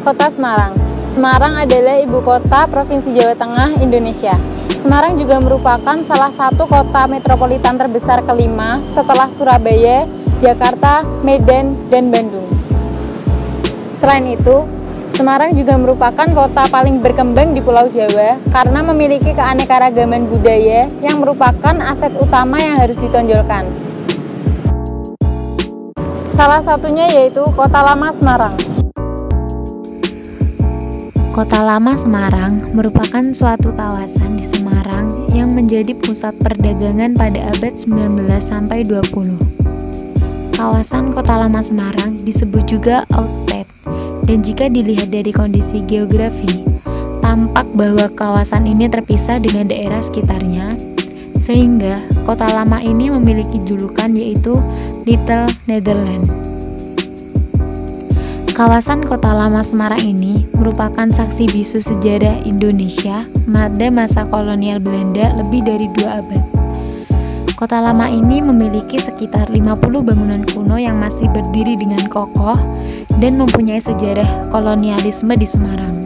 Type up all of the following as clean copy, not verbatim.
Kota Semarang. Semarang adalah ibu kota Provinsi Jawa Tengah, Indonesia. Semarang juga merupakan salah satu kota metropolitan terbesar kelima setelah Surabaya, Jakarta, Medan, dan Bandung. Selain itu, Semarang juga merupakan kota paling berkembang di Pulau Jawa karena memiliki keanekaragaman budaya yang merupakan aset utama yang harus ditonjolkan. Salah satunya yaitu Kota Lama Semarang. Kota Lama Semarang merupakan suatu kawasan di Semarang yang menjadi pusat perdagangan pada abad 19 sampai 20. Kawasan Kota Lama Semarang disebut juga Aussted, dan jika dilihat dari kondisi geografi, tampak bahwa kawasan ini terpisah dengan daerah sekitarnya, sehingga Kota Lama ini memiliki julukan yaitu Little Netherlands. Kawasan Kota Lama Semarang ini merupakan saksi bisu sejarah Indonesia pada masa kolonial Belanda lebih dari 2 abad. Kota Lama ini memiliki sekitar 50 bangunan kuno yang masih berdiri dengan kokoh dan mempunyai sejarah kolonialisme di Semarang.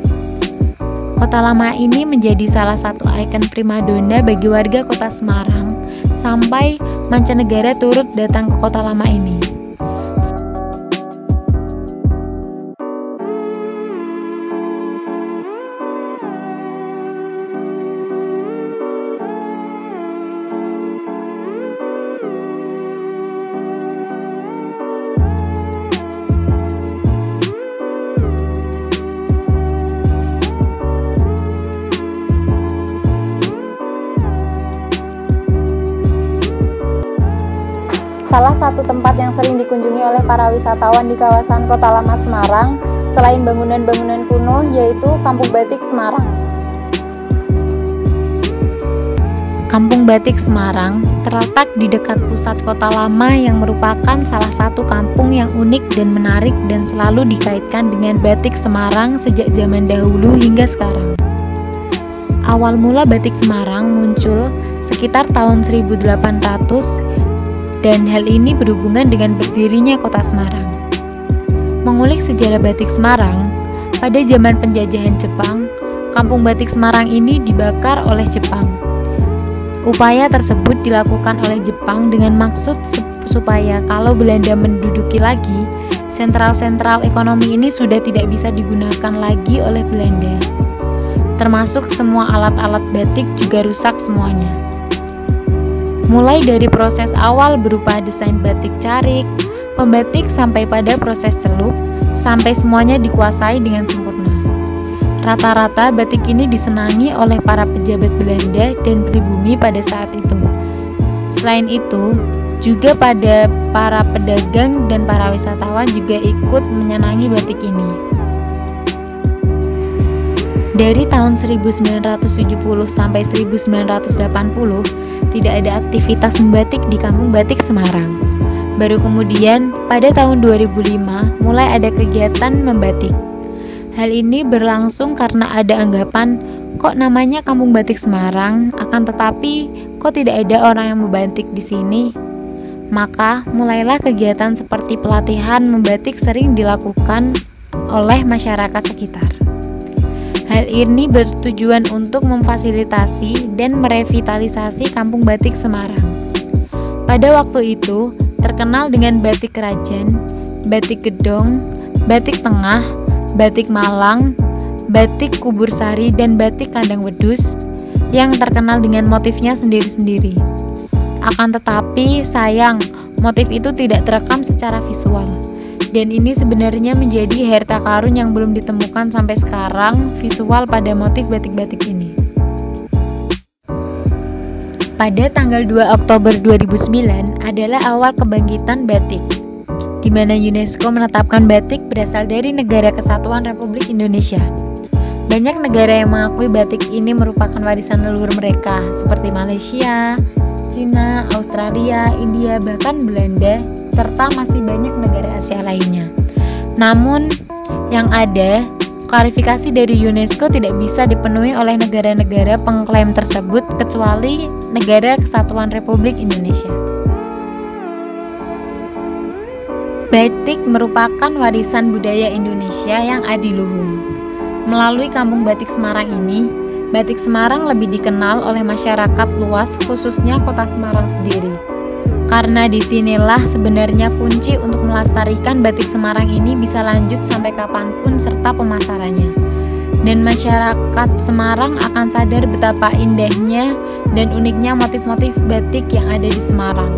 Kota Lama ini menjadi salah satu ikon primadona bagi warga Kota Semarang sampai mancanegara turut datang ke Kota Lama ini. Salah satu tempat yang sering dikunjungi oleh para wisatawan di kawasan Kota Lama Semarang, selain bangunan-bangunan kuno, yaitu Kampung Batik Semarang. Kampung Batik Semarang terletak di dekat pusat Kota Lama yang merupakan salah satu kampung yang unik dan menarik dan selalu dikaitkan dengan batik Semarang sejak zaman dahulu hingga sekarang. Awal mula batik Semarang muncul sekitar tahun 1800 dan hal ini berhubungan dengan berdirinya Kota Semarang. Mengulik sejarah batik Semarang, pada zaman penjajahan Jepang, Kampung Batik Semarang ini dibakar oleh Jepang. Upaya tersebut dilakukan oleh Jepang dengan maksud supaya kalau Belanda menduduki lagi, sentral-sentral ekonomi ini sudah tidak bisa digunakan lagi oleh Belanda. Termasuk semua alat-alat batik juga rusak semuanya. Mulai dari proses awal berupa desain batik carik, pembatik sampai pada proses celup, sampai semuanya dikuasai dengan sempurna. Rata-rata batik ini disenangi oleh para pejabat Belanda dan pribumi pada saat itu. Selain itu, juga pada para pedagang dan para wisatawan juga ikut menyenangi batik ini. Dari tahun 1970 sampai 1980, tidak ada aktivitas membatik di Kampung Batik Semarang. Baru kemudian, pada tahun 2005, mulai ada kegiatan membatik. Hal ini berlangsung karena ada anggapan, kok namanya Kampung Batik Semarang, akan tetapi kok tidak ada orang yang membatik di sini. Maka, mulailah kegiatan seperti pelatihan membatik sering dilakukan oleh masyarakat sekitar. Hal ini bertujuan untuk memfasilitasi dan merevitalisasi Kampung Batik Semarang. Pada waktu itu, terkenal dengan batik Krajan, batik Gedong, batik Tengah, batik Malang, batik Kubur Sari, dan batik Kandang Wedus yang terkenal dengan motifnya sendiri-sendiri. Akan tetapi, sayang, motif itu tidak terekam secara visual. Dan ini sebenarnya menjadi harta karun yang belum ditemukan sampai sekarang, visual pada motif batik-batik ini. Pada tanggal 2 Oktober 2009 adalah awal kebangkitan batik, di mana UNESCO menetapkan batik berasal dari Negara Kesatuan Republik Indonesia. Banyak negara yang mengakui batik ini merupakan warisan leluhur mereka, seperti Malaysia, Cina, Australia, India, bahkan Belanda, serta masih banyak negara Asia lainnya. Namun, yang ada, klarifikasi dari UNESCO tidak bisa dipenuhi oleh negara-negara pengklaim tersebut kecuali Negara Kesatuan Republik Indonesia. Batik merupakan warisan budaya Indonesia yang adiluhung. Melalui Kampung Batik Semarang ini, Batik Semarang lebih dikenal oleh masyarakat luas, khususnya Kota Semarang sendiri. Karena disinilah sebenarnya kunci untuk melestarikan batik Semarang ini bisa lanjut sampai kapanpun serta pemasarannya. Dan masyarakat Semarang akan sadar betapa indahnya dan uniknya motif-motif batik yang ada di Semarang.